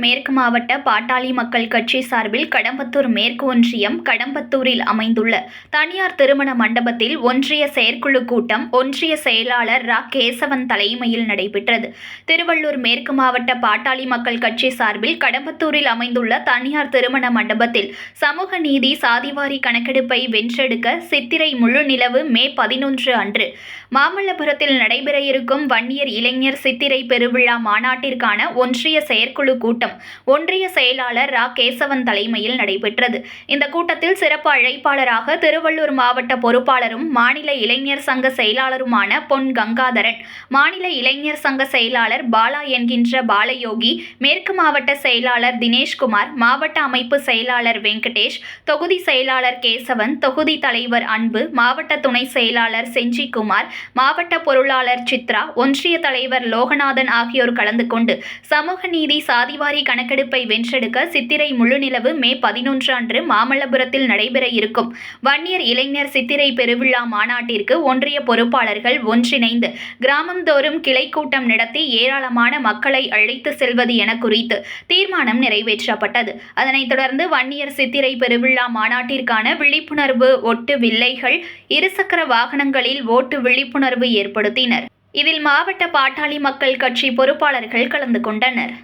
மேற்கு மாவட்ட பாட்டாளி மக்கள் கட்சி சார்பில் கடம்பத்தூர் மேற்கு ஒன்றியம் கடம்பத்தூரில் அமைந்துள்ள தனியார் திருமண மண்டபத்தில் ஒன்றிய செயற்குழு கூட்டம் ஒன்றிய செயலாளர் ரா. கேசவன் தலைமையில் நடைபெற்றது. திருவள்ளூர் மேற்கு மாவட்ட பாட்டாளி மக்கள் கட்சி சார்பில் கடம்பத்தூரில் அமைந்துள்ள தனியார் திருமண மண்டபத்தில் சமூக நீதி சாதிவாரி கணக்கெடுப்பை வென்றெடுக்க சித்திரை முழு நிலவு மே 11 அன்று மாமல்லபுரத்தில் நடைபெற இருக்கும் வன்னியர் இளைஞர் சித்திரை பெருவிழா மாநாட்டிற்கான ஒன்றிய செயற்குழு கூட்டம் ஒன்றிய செயலாளர் ரா. கேசவன் தலைமையில் நடைபெற்றது. இந்த கூட்டத்தில் சிறப்பு அழைப்பாளராக திருவள்ளூர் மாவட்ட பொறுப்பாளரும் மாநில இளைஞர் சங்க செயலாளருமான பொன் கங்காதரன், மாநில இளைஞர் சங்க செயலாளர் பாலா என்கின்ற பாலயோகி, மேற்கு மாவட்ட செயலாளர் தினேஷ்குமார், மாவட்ட அமைப்பு செயலாளர் வெங்கடேஷ், தொகுதி செயலாளர் கேசவன், தொகுதி தலைவர் அன்பு, மாவட்ட துணை செயலாளர் செஞ்சிகுமார், மாவட்ட பொருளாளர் சித்ரா, ஒன்றிய தலைவர் லோகநாதன் ஆகியோர் கலந்து கொண்டு சமூக நீதி சாதிவாரி கணக்கெடுப்பை வென்றெடுக்க சித்திரை முழுநிலவு மே 11 அன்று மாமல்லபுரத்தில் நடைபெற இருக்கும் வன்னியர் இளைஞர் சித்திரை பெருவிழா மாநாட்டிற்கு ஒன்றிய பொறுப்பாளர்கள் ஒன்றிணைந்து கிராமந்தோறும் கிளை கூட்டம் நடத்தி ஏராளமான மக்களை அழைத்து செல்வது என குறித்து தீர்மானம் நிறைவேற்றப்பட்டது. அதனைத் தொடர்ந்து வன்னியர் சித்திரை பெருவிழா மாநாட்டிற்கான விழிப்புணர்வு ஒட்டு வில்லைகள் இருசக்கர வாகனங்களில் ஓட்டு விழிப்புணர்வு ஏற்படுத்தினர். இதில் மாவட்ட பாட்டாளி மக்கள் கட்சி பொறுப்பாளர்கள் கலந்து கொண்டனர்.